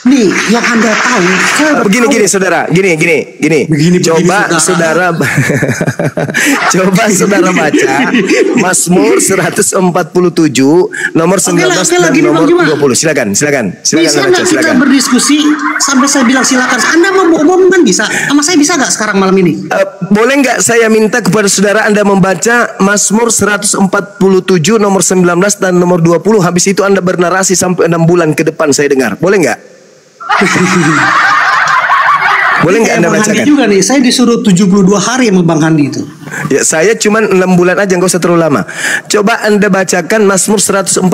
Nih, yang Anda tahu, Begini saudara, gini. Coba saudara coba saudara baca Mazmur 147 nomor 19 dan nomor 20. Silakan bisa nggak kita berdiskusi sampai saya bilang silakan. Anda mau bohong kan bisa? Sama saya bisa nggak sekarang malam ini? Boleh nggak saya minta kepada saudara Anda membaca Mazmur 147 nomor 19 dan nomor 20. Habis itu Anda bernarasi sampai 6 bulan ke depan saya dengar. Boleh nggak? Boleh nggak Anda bacakan? Juga nih, saya disuruh 72 hari sama Bang Handi itu. Ya, saya cuma 6 bulan aja, nggak usah terlalu lama. Coba Anda bacakan Mazmur 147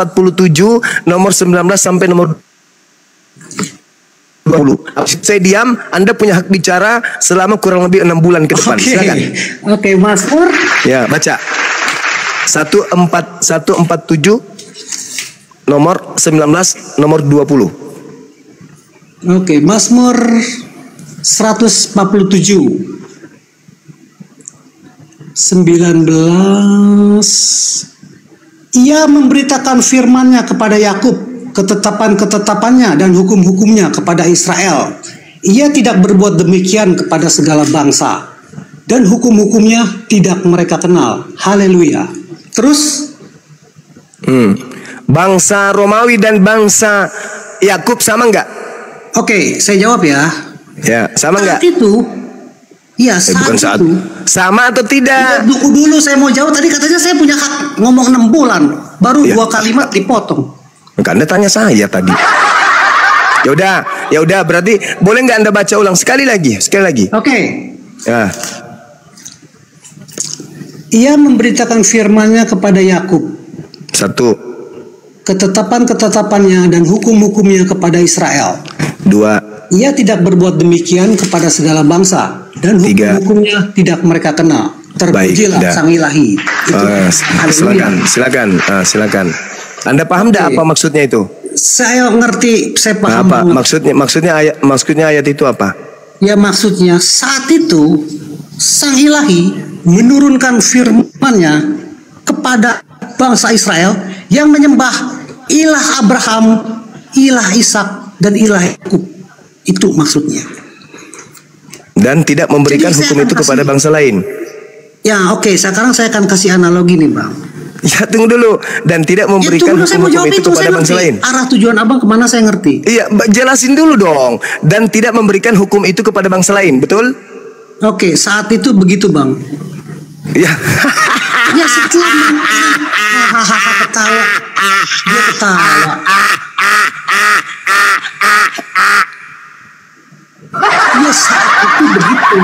nomor 19 sampai nomor 20. Saya diam, Anda punya hak bicara selama kurang lebih 6 bulan ke depan. Silakan. Oke, Mazmur. Ya, baca. 147 nomor 19 nomor 20. Oke, Mazmur 147 19. Ia memberitakan firman-Nya kepada Yakub, ketetapan-ketetapannya dan hukum-hukumnya kepada Israel. Ia tidak berbuat demikian kepada segala bangsa, dan hukum-hukumnya tidak mereka kenal. Haleluya. Terus bangsa Romawi dan bangsa Yakub sama enggak? Oke, saya jawab ya. Ya, sama enggak? Saat itu, ya bukan saat itu. Sama atau tidak? Dulu saya mau jawab, tadi katanya saya punya hak ngomong 6 bulan, baru ya. 2 kalimat dipotong. Anda tanya saya tadi. Ya udah, berarti boleh nggak Anda baca ulang sekali lagi? Oke. Ya. Ia memberitakan firman-Nya kepada Yakub. 1. Ketetapan-ketetapannya dan hukum-hukumnya kepada Israel. 2. Ia tidak berbuat demikian kepada segala bangsa, dan hukum-hukumnya tidak mereka kenal. Terpujilah Sang Ilahi. Silakan. Anda paham tidak apa maksudnya itu? Saya ngerti, saya paham. Apa maksudnya ayat itu apa? Ya, maksudnya saat itu Sang Ilahi menurunkan firman-Nya kepada bangsa Israel yang menyembah ilah Abraham, ilah Ishak, dan ilah Yakub. Itu maksudnya. Dan tidak memberikan hukum itu kepada bangsa lain. Ya, oke. Sekarang saya akan kasih analogi nih, Bang. Ya, tunggu dulu. Dan tidak memberikan hukum itu kepada bangsa lain. Arah tujuan Abang kemana saya ngerti. Iya, jelasin dulu dong. Dan tidak memberikan hukum itu kepada bangsa lain, betul? Oke, saat itu begitu, Bang. Ya. Ya, setelah ketawa. Dia ketawa. Ya, saat itu begitu.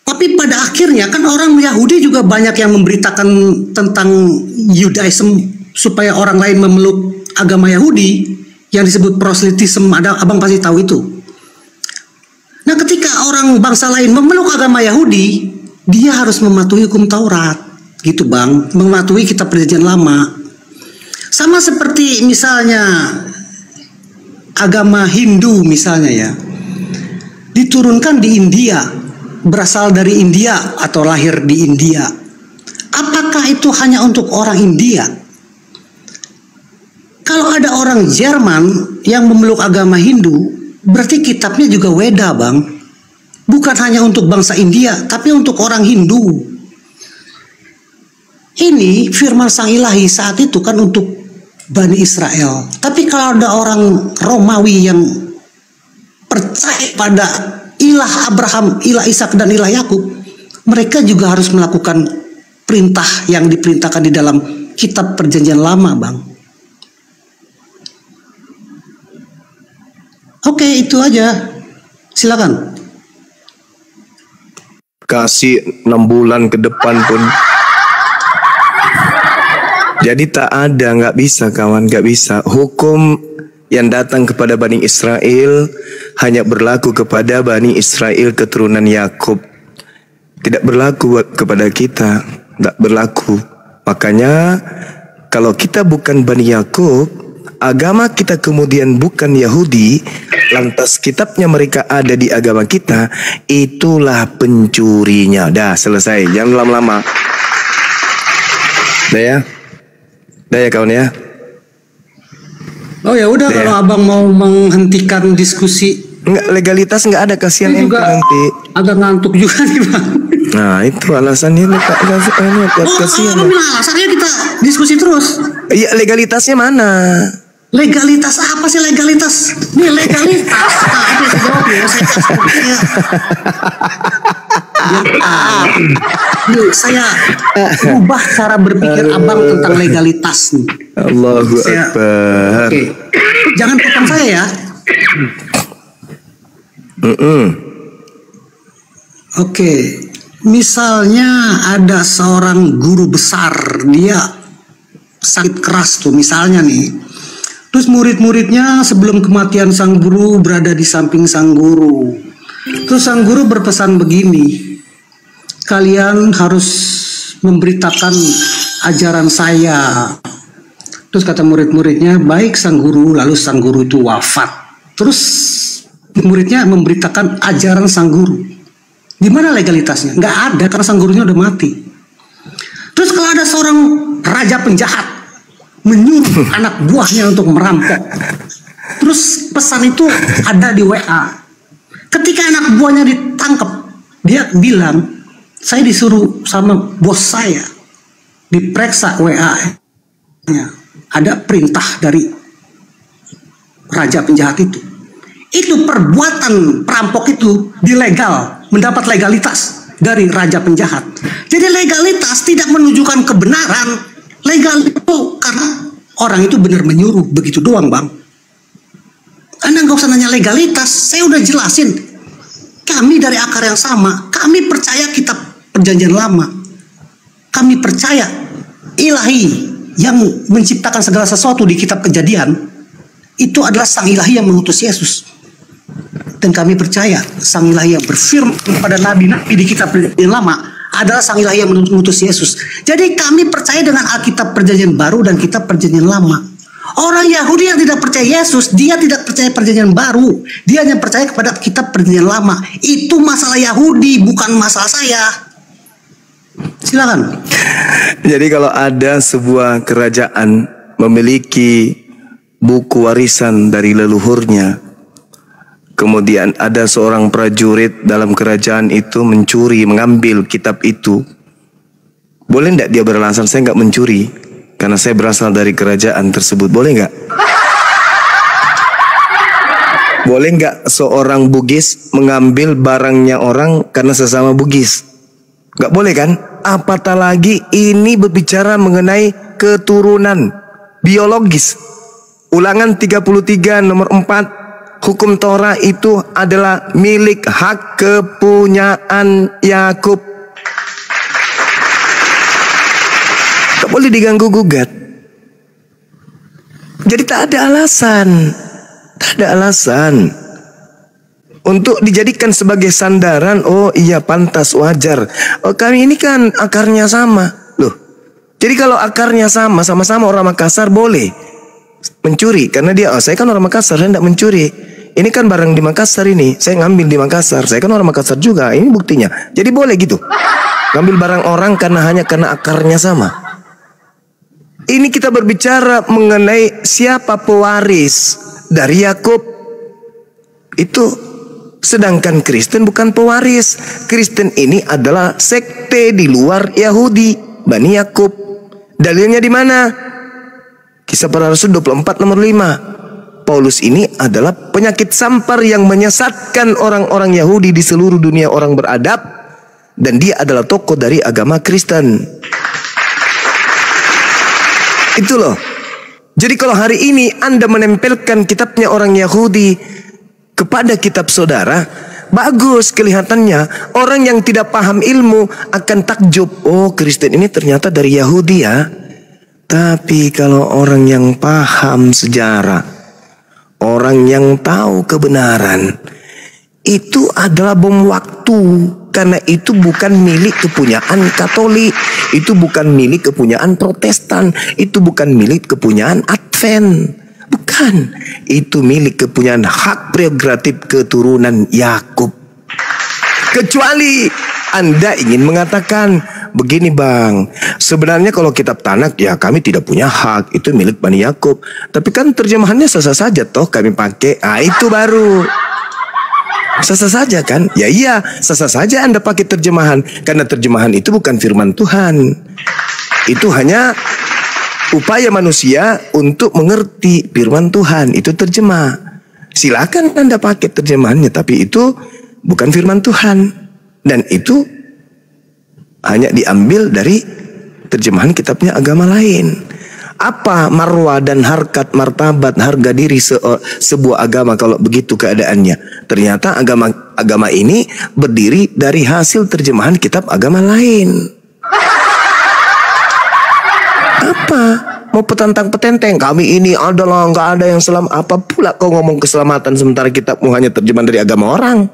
Tapi pada akhirnya kan orang Yahudi juga banyak yang memberitakan tentang Yudaism supaya orang lain memeluk agama Yahudi yang disebut proselitism. Abang pasti tahu itu. Nah, ketika orang bangsa lain memeluk agama Yahudi, dia harus mematuhi hukum Taurat, gitu Bang, mematuhi kitab Perjanjian Lama. Sama seperti misalnya agama Hindu misalnya ya, diturunkan di India, berasal dari India atau lahir di India. Apakah itu hanya untuk orang India? Kalau ada orang Jerman yang memeluk agama Hindu, berarti kitabnya juga Weda, Bang. Bukan hanya untuk bangsa India, tapi untuk orang Hindu. Ini firman Sang Ilahi saat itu kan untuk Bani Israel. Tapi kalau ada orang Romawi yang percaya pada ilah Abraham, ilah Ishak, dan ilah Yakub, mereka juga harus melakukan perintah yang diperintahkan di dalam kitab Perjanjian Lama, Bang. Oke, itu aja. Silakan. Kasih 6 bulan ke depan pun. Jadi tak ada, nggak bisa kawan, nggak bisa. Hukum yang datang kepada Bani Israel hanya berlaku kepada Bani Israel keturunan Yakub. Tidak berlaku kepada kita, tidak berlaku. Makanya kalau kita bukan Bani Yakub, agama kita kemudian bukan Yahudi, lantas kitabnya mereka ada di agama kita, itulah pencurinya. Dah selesai, jangan lama-lama. Dah ya kawan ya. Oh ya udah, Ya. kalau abang mau menghentikan diskusi, Enggak, legalitas enggak ada, kasihan ini ente juga nanti. agak ngantuk juga nih bang. Nah itu alasannya ini Pak, kasihan. Abang bilang alasannya kita diskusi terus. Iya, legalitasnya mana? Legalitas apa sih legalitas? Ini legalitas. Nah, itu saya jawab ya. Saya kasih ya. Ini saya ubah cara berpikir abang tentang legalitas nih. Allahu Saya- Akbar. Oke, jangan potong saya ya. Oke, misalnya ada seorang guru besar, dia sakit keras tuh misalnya nih. Terus murid-muridnya sebelum kematian sang guru berada di samping sang guru. Terus sang guru berpesan begini, kalian harus memberitakan ajaran saya. Terus kata murid-muridnya, baik sang guru. Lalu sang guru itu wafat. Terus muridnya memberitakan ajaran sang guru. Di mana legalitasnya? Nggak ada, karena sang gurunya udah mati. Terus kalau ada seorang raja penjahat menyuruh anak buahnya untuk merampok, terus pesan itu ada di WA. Ketika anak buahnya ditangkap, dia bilang, saya disuruh sama bos saya, diperiksa WA-nya, ada perintah dari raja penjahat itu. Itu perbuatan perampok itu dilegal, mendapat legalitas dari raja penjahat. Jadi legalitas tidak menunjukkan kebenaran. Legal itu karena orang itu benar menyuruh, begitu doang bang. Anda nggak usah nanya legalitas, saya udah jelasin. Kami dari akar yang sama, kami percaya kitab perjanjian lama. Kami percaya ilahi yang menciptakan segala sesuatu di kitab kejadian, itu adalah sang ilahi yang mengutus Yesus. Dan kami percaya sang ilahi yang berfirman kepada nabi-nabi di kitab perjanjian lama adalah sang ilahi yang mengutus Yesus. Jadi kami percaya dengan Alkitab perjanjian baru dan kitab perjanjian lama. Orang Yahudi yang tidak percaya Yesus, dia tidak percaya perjanjian baru. Dia hanya percaya kepada kitab perjanjian lama. Itu masalah Yahudi, bukan masalah saya. Silakan. Jadi kalau ada sebuah kerajaan memiliki buku warisan dari leluhurnya, kemudian ada seorang prajurit dalam kerajaan itu mencuri, mengambil kitab itu, boleh tidak dia beralasan saya nggak mencuri karena saya berasal dari kerajaan tersebut? Boleh nggak? Boleh nggak seorang Bugis mengambil barangnya orang karena sesama Bugis? Nggak boleh kan? Apatah lagi ini berbicara mengenai keturunan biologis. Ulangan 33 nomor 4. Hukum Torah itu adalah milik hak kepunyaan Yakub. Tak boleh diganggu gugat. Jadi tak ada alasan. Tak ada alasan untuk dijadikan sebagai sandaran. Oh iya, pantas, wajar. Oh kami ini kan akarnya sama. Loh, jadi kalau akarnya sama-sama orang Makassar boleh mencuri karena dia, oh saya kan orang Makassar, saya tidak mencuri. Ini kan barang di Makassar ini, saya ngambil di Makassar, saya kan orang Makassar juga, ini buktinya. Jadi boleh gitu, ngambil barang orang hanya karena akarnya sama. Ini kita berbicara mengenai siapa pewaris dari Yakub. Itu sedangkan Kristen bukan pewaris. Kristen ini adalah sekte di luar Yahudi, Bani Yakub. Dalilnya di mana? Kisah Para Rasul 24 nomor 5. Paulus ini adalah penyakit sampar yang menyesatkan orang-orang Yahudi di seluruh dunia orang beradab, dan dia adalah tokoh dari agama Kristen. Itu loh. Jadi kalau hari ini Anda menempelkan kitabnya orang Yahudi kepada kitab saudara, bagus kelihatannya. Orang yang tidak paham ilmu akan takjub, oh Kristen ini ternyata dari Yahudi ya. Tapi kalau orang yang paham sejarah, orang yang tahu kebenaran, itu adalah bom waktu. Karena itu bukan milik kepunyaan Katolik, itu bukan milik kepunyaan Protestan, itu bukan milik kepunyaan Advent. Bukan, itu milik kepunyaan hak prerogatif keturunan Yakub. Kecuali Anda ingin mengatakan begini bang, sebenarnya kalau kitab Tanak ya kami tidak punya hak, itu milik Bani Yakub. Tapi kan terjemahannya sah-sah saja toh kami pakai. Ah itu baru sah-sah saja kan? Ya iya, sah-sah saja Anda pakai terjemahan, karena terjemahan itu bukan firman Tuhan. Itu hanya upaya manusia untuk mengerti firman Tuhan, itu terjemah. Silakan Anda pakai terjemahannya, tapi itu bukan firman Tuhan. Dan itu hanya diambil dari terjemahan kitabnya agama lain. Apa marwah dan harkat, martabat, harga diri sebuah agama kalau begitu keadaannya? Ternyata agama ini berdiri dari hasil terjemahan kitab agama lain. Apa? Mau petantang-petenteng, kami ini adalah nggak ada yang selamat. Apa pula kau ngomong keselamatan sementara kitabmu hanya terjemahan dari agama orang?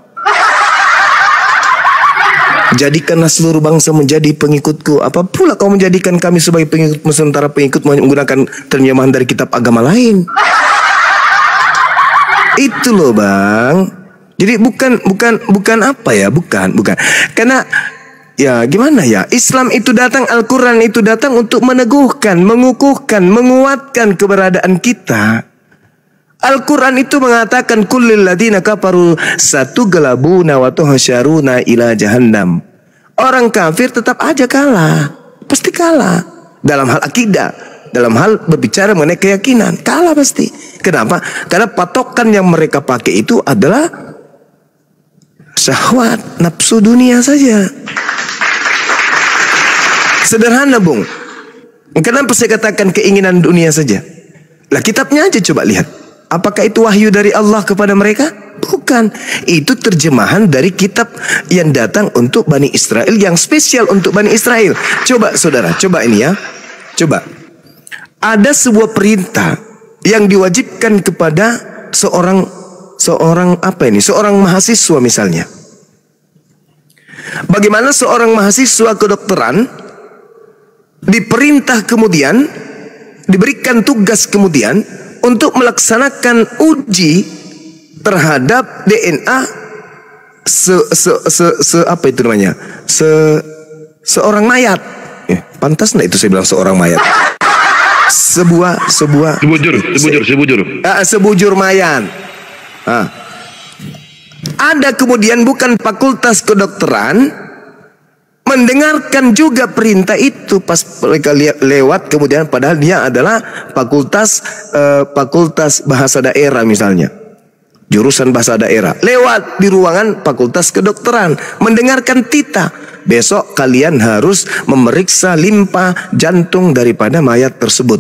Jadikanlah seluruh bangsa menjadi pengikutku. Apa pula kau menjadikan kami sebagai pengikut sementara pengikut menggunakan terjemahan dari kitab agama lain? Itu loh bang. Jadi bukan apa ya, bukan. Karena ya gimana ya, Islam itu datang, Al-Quran itu datang untuk meneguhkan, mengukuhkan, menguatkan keberadaan kita. Al-Quran itu mengatakan kullil ladina kafaru satughlabuna wa tuhsyaruna ila jahannam. Orang kafir tetap aja kalah, pasti kalah. Dalam hal akidah, dalam hal berbicara mengenai keyakinan, kalah pasti. Kenapa? Karena patokan yang mereka pakai itu adalah syahwat, nafsu dunia saja. Sederhana bung. Kenapa saya katakan keinginan dunia saja? Lah kitabnya aja coba lihat. Apakah itu wahyu dari Allah kepada mereka? Bukan. Itu terjemahan dari kitab yang datang untuk Bani Israel, yang spesial untuk Bani Israel. Coba saudara, coba ini ya. Coba. Ada sebuah perintah yang diwajibkan kepada seorang mahasiswa misalnya. Bagaimana seorang mahasiswa kedokteran diperintah kemudian, diberikan tugas kemudian untuk melaksanakan uji terhadap DNA seorang mayat. Pantas nggak itu saya bilang seorang mayat? Sebujur mayat. Ada kemudian bukan fakultas kedokteran mendengarkan juga perintah itu pas mereka lewat, kemudian padahal dia adalah fakultas bahasa daerah misalnya, jurusan bahasa daerah, lewat di ruangan fakultas kedokteran mendengarkan tita, besok kalian harus memeriksa limpa jantung daripada mayat tersebut.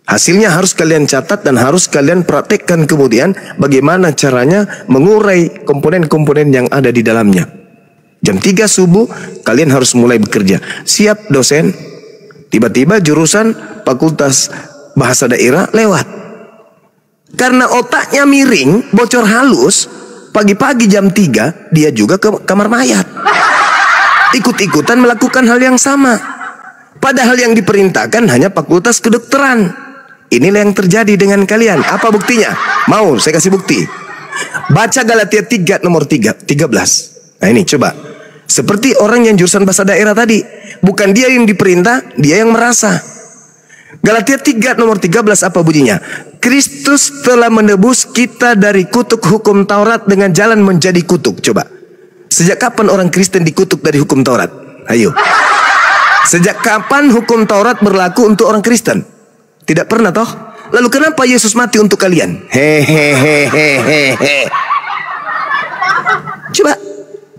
Hasilnya harus kalian catat dan harus kalian praktekkan kemudian bagaimana caranya mengurai komponen-komponen yang ada di dalamnya. Jam 3 subuh kalian harus mulai bekerja. Siap dosen. Tiba-tiba jurusan fakultas bahasa daerah lewat. Karena otaknya miring, bocor halus, pagi-pagi jam 3 dia juga ke kamar mayat. Ikut-ikutan melakukan hal yang sama. Padahal yang diperintahkan hanya fakultas kedokteran. Inilah yang terjadi dengan kalian. Apa buktinya? Mau saya kasih bukti. Baca Galatia 3 nomor 13. Nah ini coba. Seperti orang yang jurusan bahasa daerah tadi. Bukan dia yang diperintah, dia yang merasa. Galatia 3 nomor 13 apa bunyinya? Kristus telah menebus kita dari kutuk hukum Taurat dengan jalan menjadi kutuk. Coba. Sejak kapan orang Kristen dikutuk dari hukum Taurat? Ayo. Sejak kapan hukum Taurat berlaku untuk orang Kristen? Tidak pernah toh? Lalu kenapa Yesus mati untuk kalian? Hehehehehe. Coba.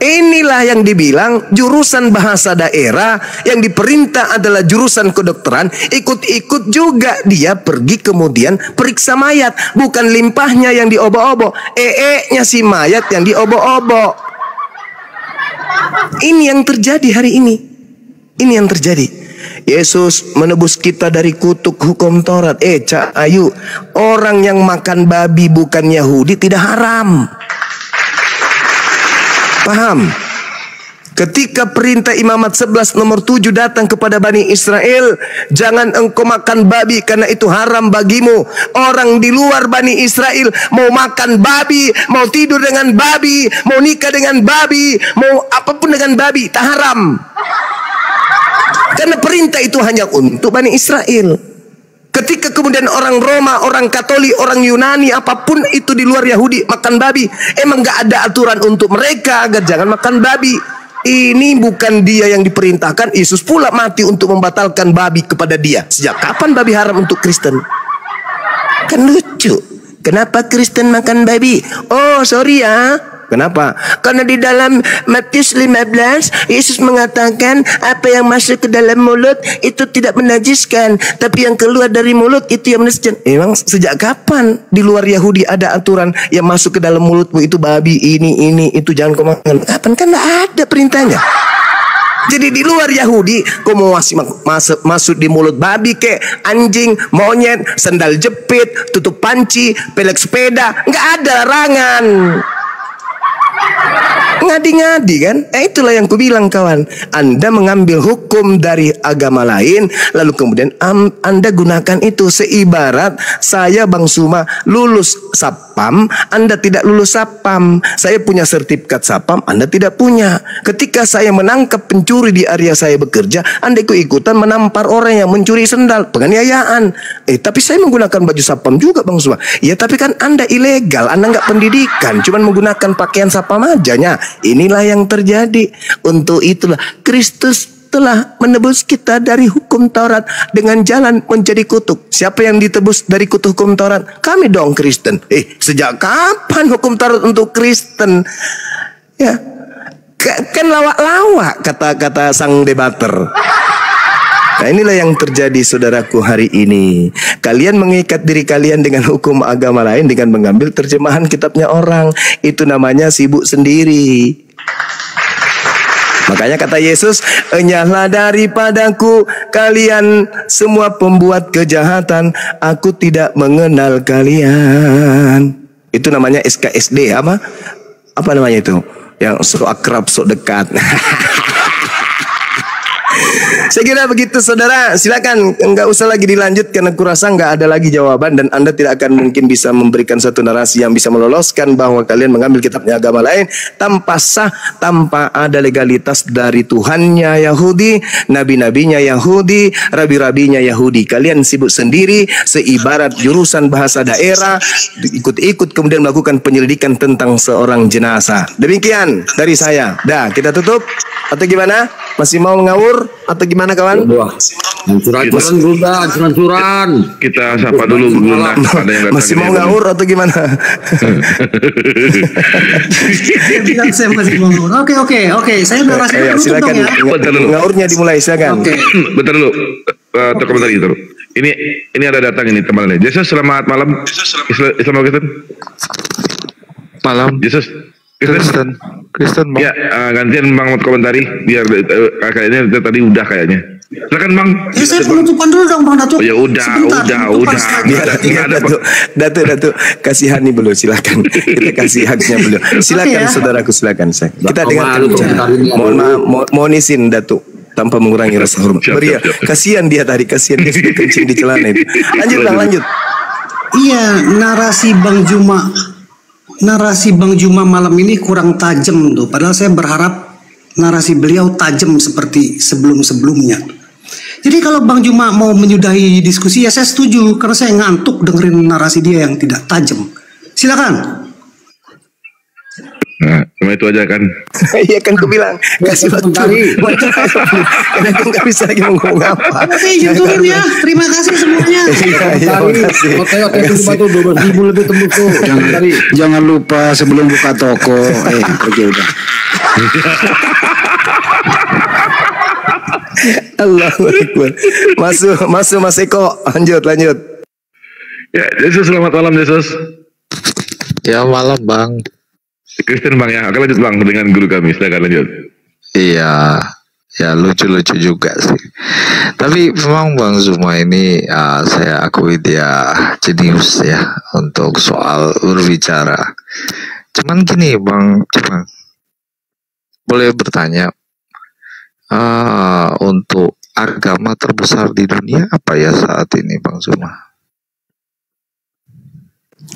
Inilah yang dibilang jurusan bahasa daerah yang diperintah adalah jurusan kedokteran. Ikut-ikut juga dia pergi kemudian periksa mayat. Bukan limpahnya yang diobo-obo, nya si mayat yang diobo-obo. Ini yang terjadi hari ini. Ini yang terjadi. Yesus menebus kita dari kutuk hukum Taurat. Cak Ayu, orang yang makan babi bukan Yahudi tidak haram. Paham? Ketika perintah Imamat 11 nomor 7 datang kepada Bani Israel, jangan engkau makan babi karena itu haram bagimu. Orang di luar Bani Israel mau makan babi, mau tidur dengan babi, mau nikah dengan babi, mau apapun dengan babi, tak haram. Karena perintah itu hanya untuk Bani Israel. Ketika kemudian orang Roma, orang Katolik, orang Yunani, apapun itu di luar Yahudi makan babi, emang gak ada aturan untuk mereka agar jangan makan babi. Ini bukan dia yang diperintahkan. Yesus pula mati untuk membatalkan babi kepada dia. Sejak kapan babi haram untuk Kristen? Kan lucu. Kenapa Kristen makan babi? Oh sorry ya. Kenapa? Karena di dalam Matius 15 Yesus mengatakan apa yang masuk ke dalam mulut itu tidak menajiskan, tapi yang keluar dari mulut itu yang menajiskan. Emang sejak kapan di luar Yahudi ada aturan yang masuk ke dalam mulutmu itu babi, ini itu jangan kau makan? Kapan? Kan tidak ada perintahnya. Jadi di luar Yahudi kau mau masuk di mulut babi kek, anjing, monyet, sandal jepit, tutup panci, pelek sepeda, nggak ada larangan. Ngadi-ngadi kan? Itulah yang kubilang kawan. Anda mengambil hukum dari agama lain, lalu kemudian Anda gunakan itu. Seibarat saya Bang Suma lulus Satpam, Anda tidak lulus Satpam. Saya punya sertifikat Satpam, Anda tidak punya. Ketika saya menangkap pencuri di area saya bekerja, Anda ikut-ikutan menampar orang yang mencuri sendal, penganiayaan. Tapi saya menggunakan baju Satpam juga Bang Suma. Ya tapi kan Anda ilegal, Anda nggak pendidikan, cuman menggunakan pakaian Satpam ajanya. Inilah yang terjadi. Untuk itulah Kristus telah menebus kita dari hukum Taurat dengan jalan menjadi kutuk. Siapa yang ditebus dari kutuk hukum Taurat? Kami dong Kristen. Sejak kapan hukum Taurat untuk Kristen? Ya, kan lawak-lawak kata sang debater. Nah inilah yang terjadi saudaraku hari ini. Kalian mengikat diri kalian dengan hukum agama lain dengan mengambil terjemahan kitabnya orang. Itu namanya sibuk sendiri. Makanya kata Yesus, enyahlah daripadaku kalian semua pembuat kejahatan, aku tidak mengenal kalian. Itu namanya SKSD apa? Apa namanya itu? Yang sok akrab, sok dekat. Saya kira begitu saudara, silakan nggak usah lagi dilanjut karena kurasa nggak ada lagi jawaban dan Anda tidak akan mungkin bisa memberikan satu narasi yang bisa meloloskan bahwa kalian mengambil kitabnya agama lain tanpa sah, tanpa ada legalitas dari Tuhannya Yahudi, nabi-nabinya Yahudi, rabi-rabinya Yahudi. Kalian sibuk sendiri, seibarat jurusan bahasa daerah, ikut-ikut kemudian melakukan penyelidikan tentang seorang jenazah. Demikian dari saya. Dah, kita tutup atau gimana? Masih mau ngawur atau gimana kawan? Ancuran. Kita sapa dulu Guna. Masih mau ngawur atau gimana? Saya masih mau ngawur. Oke. Saya narasi dulu silakan ya. Ngawurnya dimulai silakan. Oke. Bentar dulu. Terkomentar gitu. Ini ada datang ini teman-teman. Yesus selamat malam. Islam Kristen. Malam. Yesus. Kristen Bang. Ya, gantian Bang mau komentari biar kayaknya tadi udah kayaknya. Silakan Bang. Saya penutupan dulu dong Bang Datuk. Oh, ya udah. Datuk kasihani belum, silakan. Kita kasih haknya belum. Silakan saudaraku, silakan saya. Kita dengarkan. Mohon izin Datuk tanpa mengurangi rasa hormat. Beri kasihan dia tadi, kasihan dia sudah kencing di celana itu. Lanjut Bang, lanjut. Iya, narasi Bang Juma malam ini kurang tajam tuh. Padahal saya berharap narasi beliau tajam seperti sebelum-sebelumnya. Jadi kalau Bang Juma mau menyudahi diskusi ya saya setuju karena saya ngantuk dengerin narasi dia yang tidak tajam. Silakan. Nah, cuma itu aja kan. Iya kan aku bilang kasih waktu. Karena aku nggak bisa lagi ngomong apa. Oke, YouTubein ya. Terima kasih semuanya. Oke, 12.000 lebih tembus tuh. Jangan lupa sebelum buka toko. Pergi udah. Allahu Akbar. Masuk Mas Eko. Lanjut. Ya, Yesus selamat malam Yesus. Ya malam Bang. Kristen Bang ya. Oke lanjut Bang dengan guru kami. Silakan lanjut. Iya, ya lucu-lucu juga sih. Tapi memang Bang Zuma ini saya akui dia jenius ya untuk soal berbicara. Cuman gini Bang, boleh bertanya untuk agama terbesar di dunia apa ya saat ini Bang Zuma?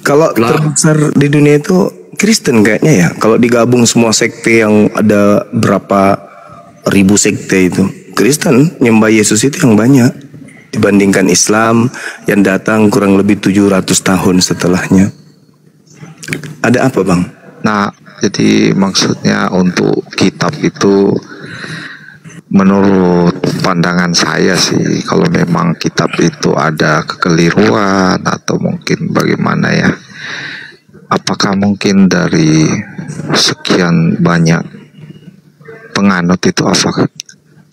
Kalau terbesar di dunia itu Kristen kayaknya ya. Kalau digabung semua sekte yang ada berapa ribu sekte itu, Kristen nyembah Yesus itu yang banyak dibandingkan Islam yang datang kurang lebih 700 tahun setelahnya. Ada apa, Bang? Nah, jadi maksudnya untuk kitab itu, menurut pandangan saya sih, kalau memang kitab itu ada kekeliruan atau mungkin bagaimana ya, apakah mungkin dari sekian banyak penganut itu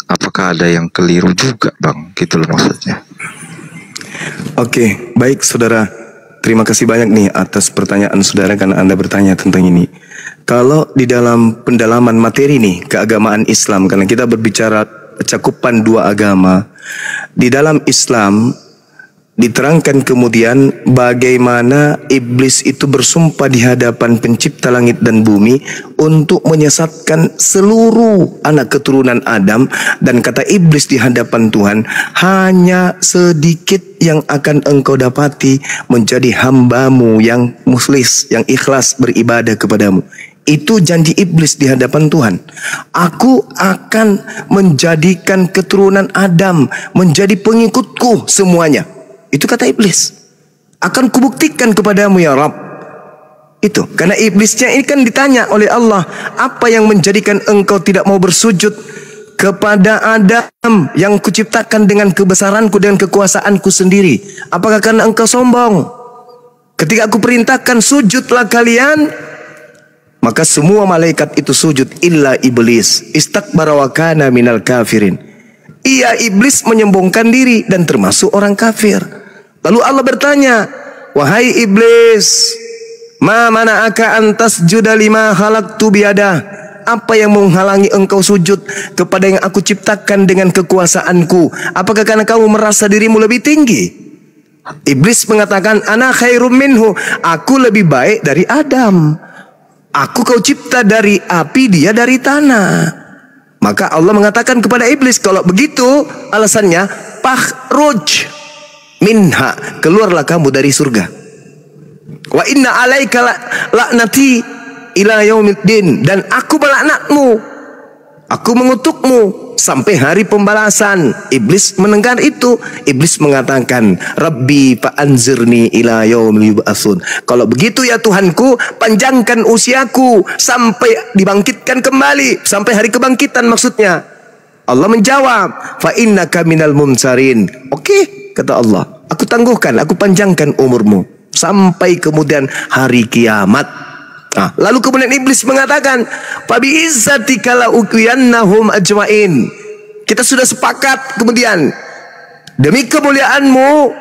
apakah ada yang keliru juga, Bang? Gitu loh maksudnya. Oke, baik saudara. Terima kasih banyak nih atas pertanyaan saudara karena Anda bertanya tentang ini. Kalau di dalam pendalaman materi nih keagamaan Islam, karena kita berbicara cakupan dua agama, di dalam Islam diterangkan kemudian bagaimana iblis itu bersumpah di hadapan pencipta langit dan bumi untuk menyesatkan seluruh anak keturunan Adam, dan kata iblis di hadapan Tuhan, hanya sedikit yang akan engkau dapati menjadi hambamu yang mukhlis, yang ikhlas beribadah kepadamu. Itu janji iblis di hadapan Tuhan. Aku akan menjadikan keturunan Adam menjadi pengikutku semuanya. Itu kata iblis. Akan kubuktikan kepadamu ya Rabb. Itu karena iblisnya ini kan ditanya oleh Allah, apa yang menjadikan engkau tidak mau bersujud kepada Adam yang kuciptakan dengan kebesaranku dan kekuasaanku sendiri? Apakah karena engkau sombong? Ketika aku perintahkan sujudlah kalian, maka semua malaikat itu sujud illa iblis. Istakbara wa kana minal kafirin. Ia iblis menyombongkan diri dan termasuk orang kafir. Lalu Allah bertanya, wahai iblis, ma mana'aka an tasjuda lima khalaqtu biyadah? Apa yang menghalangi engkau sujud kepada yang aku ciptakan dengan kekuasaanku? Apakah karena kamu merasa dirimu lebih tinggi? Iblis mengatakan, ana khairum minhu, aku lebih baik dari Adam. Aku kau cipta dari api, dia dari tanah. Maka Allah mengatakan kepada iblis, kalau begitu alasannya, fakhruj minha, keluarlah kamu dari surga. Wa inna alaika laknati ila yaumiddin, dan aku melaknatmu, aku mengutukmu sampai hari pembalasan. Iblis mendengar itu, iblis mengatakan, Rabbi fa'anzirni ila yaumil yub'atsun. Kalau begitu ya Tuhanku, panjangkan usiaku sampai dibangkitkan kembali, sampai hari kebangkitan maksudnya. Allah menjawab, fa innaka minal mumsarin. Oke, kata Allah, aku tangguhkan, aku panjangkan umurmu sampai kemudian hari kiamat. Nah, lalu kemudian iblis mengatakan, fa bi izzatika la uqiyannahum ajmain. Kita sudah sepakat kemudian, demi kemuliaanmu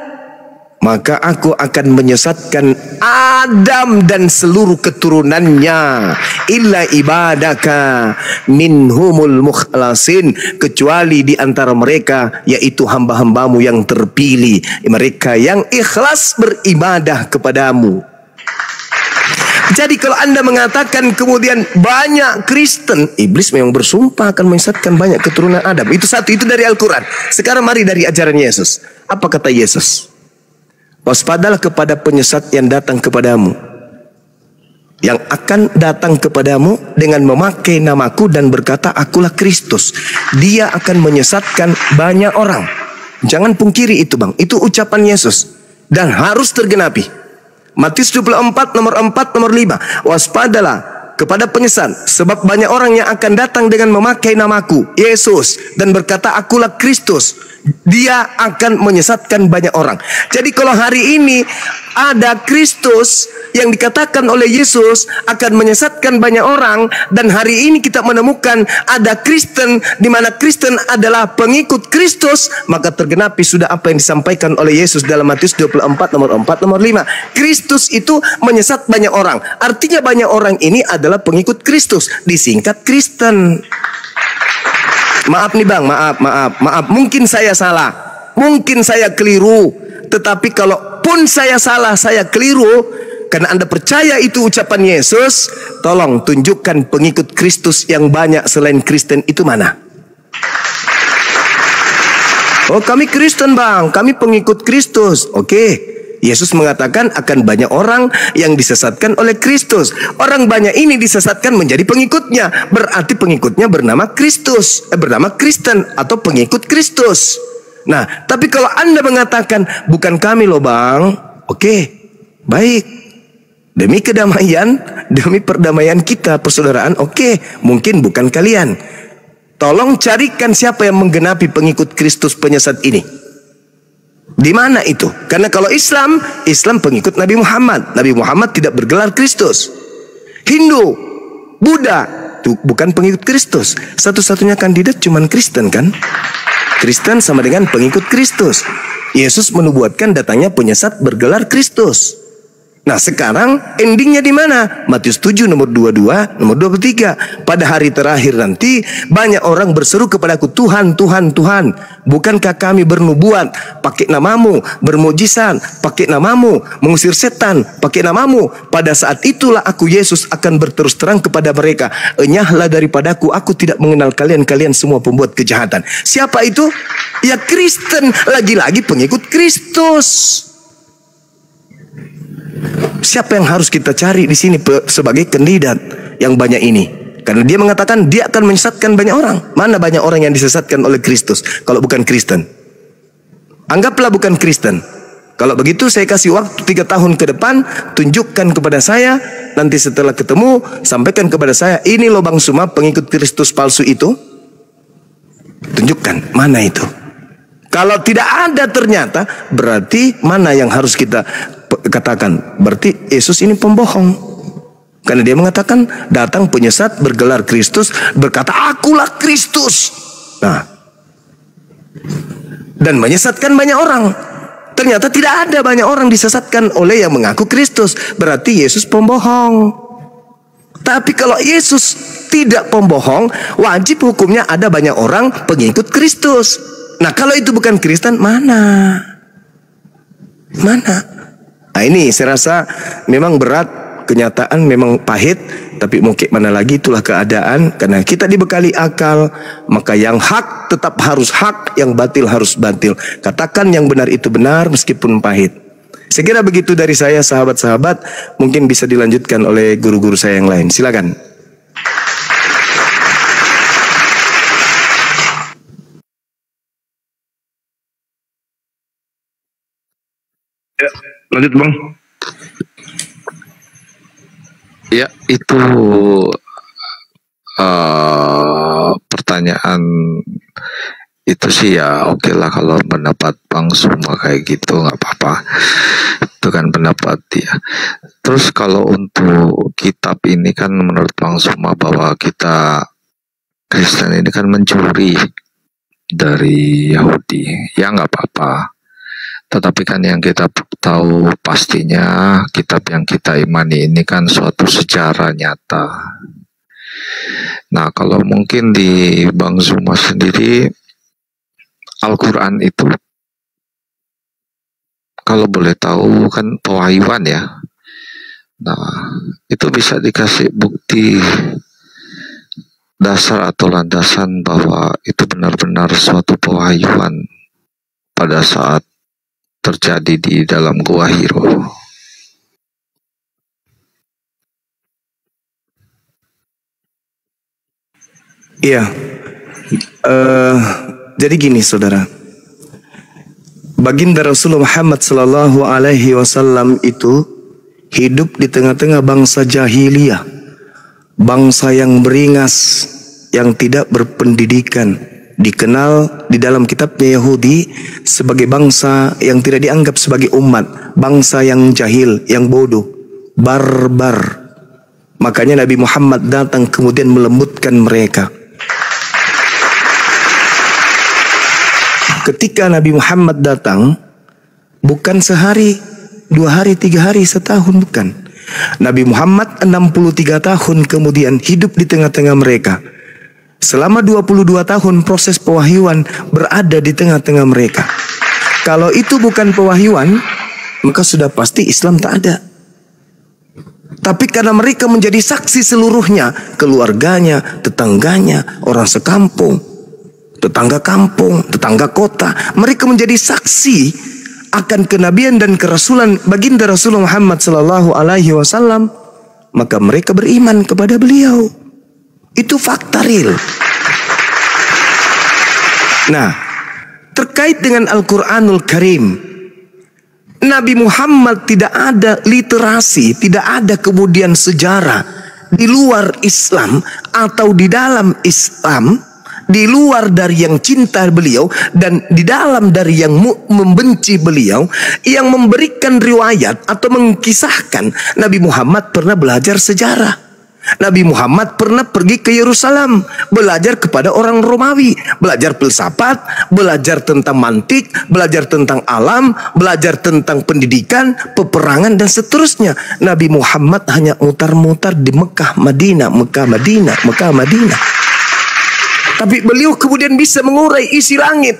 maka aku akan menyesatkan Adam dan seluruh keturunannya, illa ibadaka minhumul mukhlasin, kecuali di antara mereka yaitu hamba-hambamu yang terpilih, mereka yang ikhlas beribadah kepadamu. Jadi kalau Anda mengatakan kemudian banyak Kristen, iblis memang bersumpah akan menyesatkan banyak keturunan Adam. Itu satu, itu dari Al-Quran. Sekarang mari dari ajaran Yesus. Apa kata Yesus? Waspadalah kepada penyesat yang datang kepadamu, yang akan datang kepadamu dengan memakai namaku dan berkata akulah Kristus. Dia akan menyesatkan banyak orang. Jangan pungkiri itu, Bang. Itu ucapan Yesus dan harus tergenapi. Matius 24 nomor 4 nomor 5. Waspadalah kepada penyesat, sebab banyak orang yang akan datang dengan memakai namaku, Yesus, dan berkata akulah Kristus. Dia akan menyesatkan banyak orang. Jadi kalau hari ini ada Kristus yang dikatakan oleh Yesus akan menyesatkan banyak orang, dan hari ini kita menemukan ada Kristen di mana Kristen adalah pengikut Kristus, maka tergenapi sudah apa yang disampaikan oleh Yesus dalam Matius 24 nomor 4 nomor 5. Kristus itu menyesat banyak orang. Artinya banyak orang ini adalah pengikut Kristus, disingkat Kristen. Maaf nih Bang, maaf. Mungkin saya salah, mungkin saya keliru. Tetapi kalaupun saya salah, saya keliru, karena Anda percaya itu ucapan Yesus, tolong tunjukkan pengikut Kristus yang banyak selain Kristen itu mana? Oh, kami Kristen Bang, kami pengikut Kristus. Oke, Yesus mengatakan akan banyak orang yang disesatkan oleh Kristus. Orang banyak ini disesatkan menjadi pengikutnya. Berarti pengikutnya bernama Kristus, bernama Kristen atau pengikut Kristus. Nah, tapi kalau Anda mengatakan bukan kami loh bang, oke, baik. Demi kedamaian, demi perdamaian kita, persaudaraan, oke, mungkin bukan kalian. Tolong carikan siapa yang menggenapi pengikut Kristus penyesat ini. Di mana itu? Karena kalau Islam pengikut Nabi Muhammad. Nabi Muhammad tidak bergelar Kristus. Hindu, Buddha, itu bukan pengikut Kristus. Satu-satunya kandidat cuman Kristen kan? Kristen sama dengan pengikut Kristus. Yesus menubuatkan datangnya penyesat bergelar Kristus. Nah sekarang endingnya di mana? Matius 7 nomor 22, nomor 23. Pada hari terakhir nanti banyak orang berseru kepadaku, Tuhan, Tuhan, Tuhan, bukankah kami bernubuat pakai namamu, bermujizat pakai namamu, mengusir setan pakai namamu? Pada saat itulah aku Yesus akan berterus terang kepada mereka, enyahlah daripadaku, aku tidak mengenal kalian, kalian semua pembuat kejahatan. Siapa itu? Ya Kristen, lagi-lagi pengikut Kristus. Siapa yang harus kita cari di sini sebagai kandidat yang banyak ini? Karena dia mengatakan dia akan menyesatkan banyak orang. Mana banyak orang yang disesatkan oleh Kristus kalau bukan Kristen? Anggaplah bukan Kristen. Kalau begitu saya kasih waktu 3 tahun ke depan, tunjukkan kepada saya. Nanti setelah ketemu, sampaikan kepada saya, ini loh Bang Suma pengikut Kristus palsu itu. Tunjukkan mana itu. Kalau tidak ada ternyata, berarti mana yang harus kita katakan? Berarti Yesus ini pembohong. Karena dia mengatakan datang penyesat bergelar Kristus, berkata akulah Kristus. Nah, dan menyesatkan banyak orang. Ternyata tidak ada banyak orang disesatkan oleh yang mengaku Kristus. Berarti Yesus pembohong. Tapi kalau Yesus tidak pembohong, wajib hukumnya ada banyak orang pengikut Kristus. Nah kalau itu bukan Kristen, mana? Mana? Nah ini saya rasa memang berat, kenyataan memang pahit, tapi mungkin mana lagi itulah keadaan. Karena kita dibekali akal, maka yang hak tetap harus hak, yang batil harus batil. Katakan yang benar itu benar meskipun pahit. Saya kira begitu dari saya sahabat-sahabat, mungkin bisa dilanjutkan oleh guru-guru saya yang lain. Silakan. Ya, lanjut Bang. Ya, itu pertanyaan itu sih ya oke lah kalau pendapat Bang Suma kayak gitu nggak apa-apa. Itu kan pendapat dia. Terus kalau untuk kitab ini kan menurut Bang Suma bahwa kita Kristen ini kan mencuri dari Yahudi. Ya nggak apa-apa. Tetapi kan yang kita tahu pastinya kitab yang kita imani ini kan suatu sejarah nyata. Nah kalau mungkin di Bang Zuma sendiri Al-Quran itu kalau boleh tahu kan pewahyuan ya. Nah itu bisa dikasih bukti dasar atau landasan bahwa itu benar-benar suatu pewahyuan pada saat terjadi di dalam Gua Hiro. Iya, jadi gini saudara, baginda Rasulullah Muhammad Sallallahu Alaihi Wasallam itu hidup di tengah-tengah bangsa jahiliyah, bangsa yang beringas, yang tidak berpendidikan, dikenal di dalam kitabnya Yahudi sebagai bangsa yang tidak dianggap sebagai umat, bangsa yang jahil, yang bodoh, barbar. Makanya Nabi Muhammad datang kemudian melembutkan mereka. Ketika Nabi Muhammad datang, bukan sehari, 2 hari, 3 hari, setahun, bukan. Nabi Muhammad 63 tahun kemudian hidup di tengah-tengah mereka. Selama 22 tahun proses pewahyuan berada di tengah-tengah mereka. Kalau itu bukan pewahyuan, maka sudah pasti Islam tak ada. Tapi karena mereka menjadi saksi seluruhnya, keluarganya, tetangganya, orang sekampung, tetangga kampung, tetangga kota, mereka menjadi saksi akan kenabian dan kerasulan baginda Rasulullah Muhammad sallallahu alaihi wasallam, maka mereka beriman kepada beliau. Itu fakta real. Nah, terkait dengan Al-Quranul Karim, Nabi Muhammad tidak ada literasi, tidak ada kemudian sejarah di luar Islam atau di dalam Islam, di luar dari yang cinta beliau dan di dalam dari yang membenci beliau, yang memberikan riwayat atau mengkisahkan Nabi Muhammad pernah belajar sejarah. Nabi Muhammad pernah pergi ke Yerusalem, belajar kepada orang Romawi, belajar filsafat, belajar tentang mantik, belajar tentang alam, belajar tentang pendidikan, peperangan dan seterusnya. Nabi Muhammad hanya mutar-mutar di Mekah, Madinah, Mekah, Madinah, Mekah, Madinah. Tapi beliau kemudian bisa mengurai isi langit,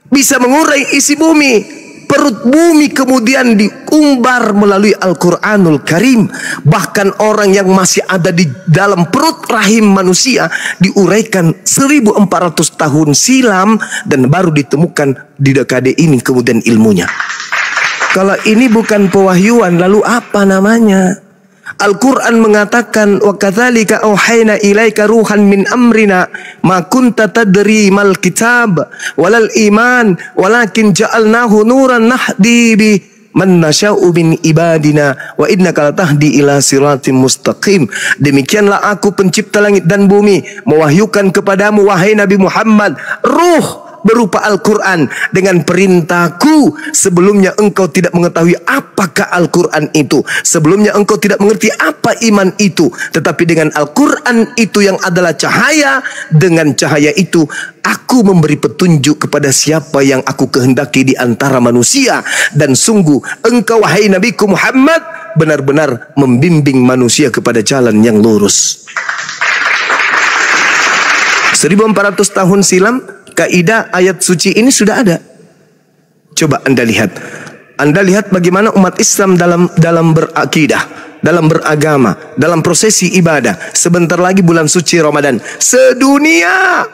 bisa mengurai isi bumi. Perut bumi kemudian diumbar melalui Al-Quranul Karim. Bahkan orang yang masih ada di dalam perut rahim manusia diuraikan 1400 tahun silam dan baru ditemukan di dekade ini kemudian ilmunya. Kalau ini bukan pewahyuan, lalu apa namanya? Al-Quran mengatakan, wa kadzalika auhayna ilaika ruhan min amrina ma kunta tadri mal kitab walal iman walakin ja'alnahu nuran nahdi bi man nasya'u min ibadina wa innaka latahdi ila siratim mustaqim. Demikianlah aku pencipta langit dan bumi mewahyukan kepadamu wahai Nabi Muhammad ruh berupa Al-Quran dengan perintahku. Sebelumnya engkau tidak mengetahui apakah Al-Quran itu, sebelumnya engkau tidak mengerti apa iman itu, tetapi dengan Al-Quran itu yang adalah cahaya, dengan cahaya itu aku memberi petunjuk kepada siapa yang aku kehendaki di antara manusia. Dan sungguh engkau wahai Nabiku Muhammad benar-benar membimbing manusia kepada jalan yang lurus. 1400 tahun silam kaidah ayat suci ini sudah ada. Coba Anda lihat. Anda lihat bagaimana umat Islam dalam berakidah, dalam beragama, dalam prosesi ibadah. Sebentar lagi bulan suci Ramadan. Sedunia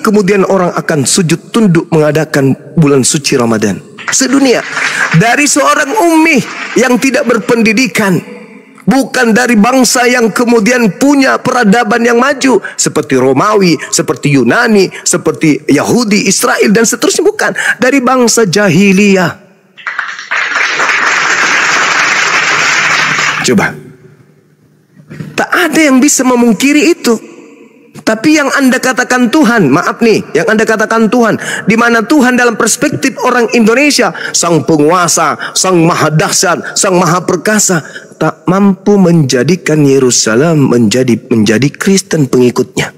kemudian orang akan sujud tunduk mengadakan bulan suci Ramadan. Sedunia. Dari seorang ummi yang tidak berpendidikan, bukan dari bangsa yang kemudian punya peradaban yang maju seperti Romawi, seperti Yunani, seperti Yahudi, Israel dan seterusnya, bukan. Dari bangsa jahiliyah. Coba. Tak ada yang bisa memungkiri itu. Tapi yang Anda katakan Tuhan, maaf nih, yang Anda katakan Tuhan, di mana Tuhan dalam perspektif orang Indonesia, sang penguasa, sang maha dahsyat, sang maha perkasa, tak mampu menjadikan Yerusalem menjadi Kristen pengikutnya.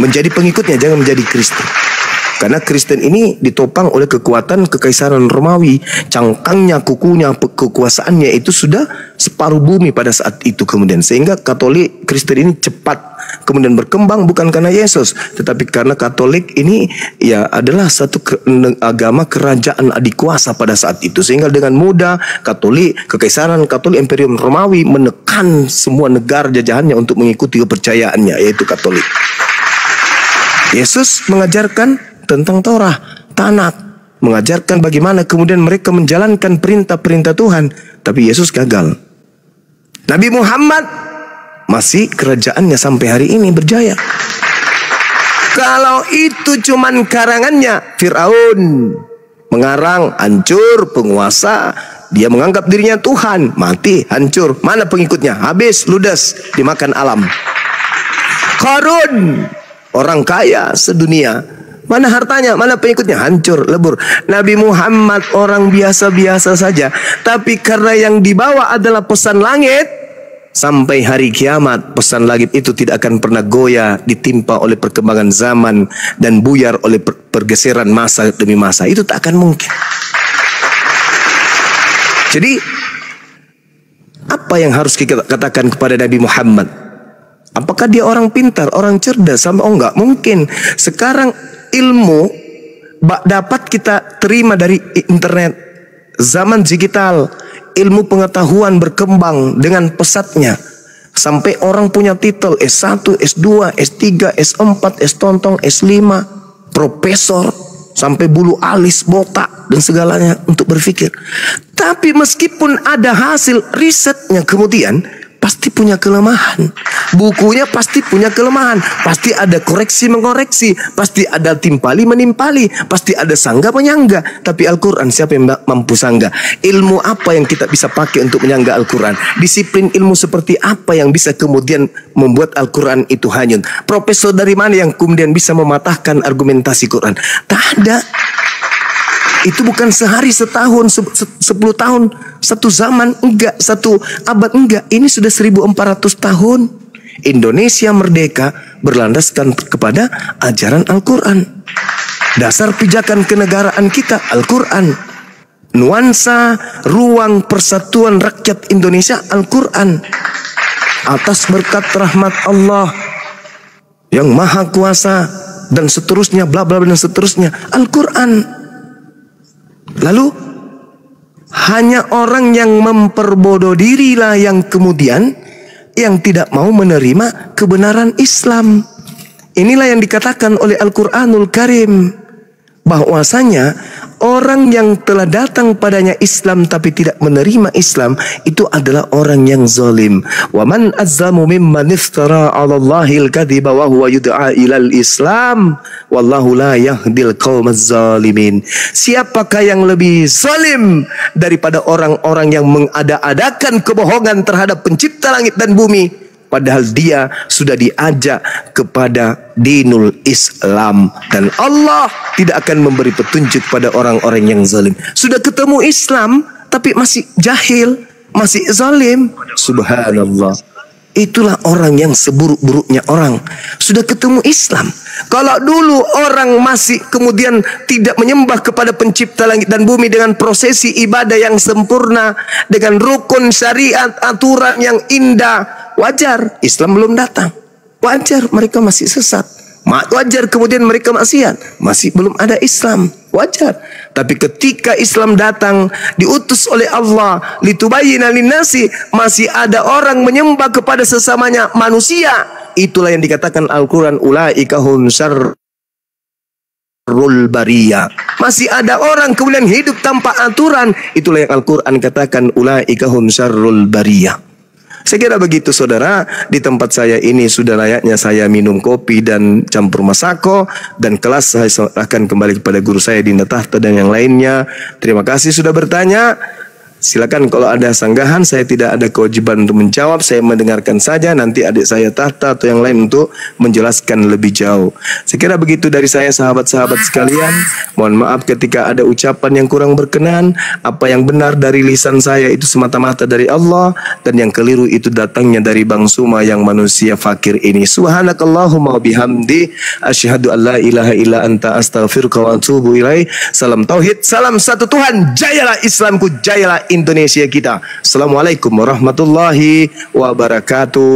Menjadi pengikutnya, jangan menjadi Kristen. Karena Kristen ini ditopang oleh kekuatan kekaisaran Romawi. Cangkangnya, kukunya, kekuasaannya itu sudah separuh bumi pada saat itu kemudian. Sehingga Katolik, Kristen ini cepat kemudian berkembang bukan karena Yesus, tetapi karena Katolik ini ya adalah satu agama kerajaan adikuasa pada saat itu. Sehingga dengan mudah Katolik, kekaisaran Katolik Imperium Romawi menekan semua negara jajahannya untuk mengikuti kepercayaannya, yaitu Katolik. Yesus mengajarkan tentang Torah, Tanakh, mengajarkan bagaimana kemudian mereka menjalankan perintah-perintah Tuhan. Tapi Yesus gagal. Nabi Muhammad masih kerajaannya sampai hari ini berjaya. Kalau itu cuman karangannya, Fir'aun mengarang, hancur, penguasa, dia menganggap dirinya Tuhan, mati, hancur. Mana pengikutnya? Habis, ludes, dimakan alam. Qarun, orang kaya sedunia, mana hartanya, mana pengikutnya? Hancur, lebur. Nabi Muhammad orang biasa-biasa saja, tapi karena yang dibawa adalah pesan langit, sampai hari kiamat pesan langit itu tidak akan pernah goyah, ditimpa oleh perkembangan zaman dan buyar oleh pergeseran masa demi masa. Itu tak akan mungkin. Jadi apa yang harus kita katakan kepada Nabi Muhammad? Apakah dia orang pintar, orang cerdas? Oh, enggak mungkin. Sekarang ilmu dapat kita terima dari internet, zaman digital, ilmu pengetahuan berkembang dengan pesatnya. Sampai orang punya titel S1, S2, S3, S4, S tontong, S5, profesor. sampai bulu alis, botak dan segalanya untuk berpikir. Tapi meskipun ada hasil risetnya kemudian pasti punya kelemahan. Bukunya pasti punya kelemahan. Pasti ada koreksi mengoreksi. Pasti ada timpali menimpali. Pasti ada sanggah menyangga. Tapi Al-Quran siapa yang mampu sanggah? Ilmu apa yang kita bisa pakai untuk menyanggah Al-Quran? Disiplin ilmu seperti apa yang bisa kemudian membuat Al-Quran itu hanyut? Profesor dari mana yang kemudian bisa mematahkan argumentasi Quran? Tak ada. Itu bukan sehari, setahun, 10 tahun, satu zaman, enggak, satu abad, enggak. Ini sudah 1400 tahun. Indonesia merdeka berlandaskan kepada ajaran Al-Quran. Dasar pijakan kenegaraan kita Al-Quran. Nuansa ruang persatuan rakyat Indonesia Al-Quran. Atas berkat rahmat Allah yang maha kuasa dan seterusnya, bla bla dan seterusnya, Al-Quran. Lalu hanya orang yang memperbodoh dirilah yang kemudian yang tidak mau menerima kebenaran Islam. Inilah yang dikatakan oleh Al-Quranul Karim, bahwasanya orang yang telah datang padanya Islam tapi tidak menerima Islam itu adalah orang yang zalim. Wa man azzamu mimman iftara 'ala Allahil kadhiba wa huwa yud'a ilal Islam wallahu la yahdil qaumaz zalimin. Siapakah yang lebih zalim daripada orang-orang yang mengada-adakan kebohongan terhadap pencipta langit dan bumi, padahal dia sudah diajak kepada dinul Islam. Dan Allah tidak akan memberi petunjuk pada orang-orang yang zalim. Sudah ketemu Islam tapi masih jahil, masih zalim. Subhanallah. Itulah orang yang seburuk-buruknya orang. Sudah ketemu Islam. Kalau dulu orang masih kemudian tidak menyembah kepada pencipta langit dan bumi dengan prosesi ibadah yang sempurna, dengan rukun syariat, aturan yang indah, wajar. Islam belum datang, wajar mereka masih sesat. Wajar kemudian mereka maksiat, masih belum ada Islam, wajar. Tapi ketika Islam datang, diutus oleh Allah, litubayyina linnasi, masih ada orang menyembah kepada sesamanya manusia. Itulah yang dikatakan Al-Quran, ulaika hum syarrul bariyah. Masih ada orang kemudian hidup tanpa aturan. Itulah yang Al-Quran katakan, ulaika hum syarrul bariyah. Saya kira begitu saudara. Di tempat saya ini sudah layaknya saya minum kopi dan campur masako, dan kelas saya akan kembali kepada guru saya Dinda Tahta dan yang lainnya. Terima kasih sudah bertanya. Silakan kalau ada sanggahan, saya tidak ada kewajiban untuk menjawab, saya mendengarkan saja, nanti adik saya Tahta atau yang lain untuk menjelaskan lebih jauh. Saya kira begitu dari saya sahabat-sahabat sekalian. Mohon maaf ketika ada ucapan yang kurang berkenan. Apa yang benar dari lisan saya itu semata-mata dari Allah, dan yang keliru itu datangnya dari Bang Suma yang manusia fakir ini. Subhanakallahumma bihamdi asyhadu an la ilaha illa anta astaghfiruka wa atubu ilaih. Salam tauhid, salam satu Tuhan. Jayalah Islamku, jayalah Indonesia kita. Assalamualaikum warahmatullahi wabarakatuh.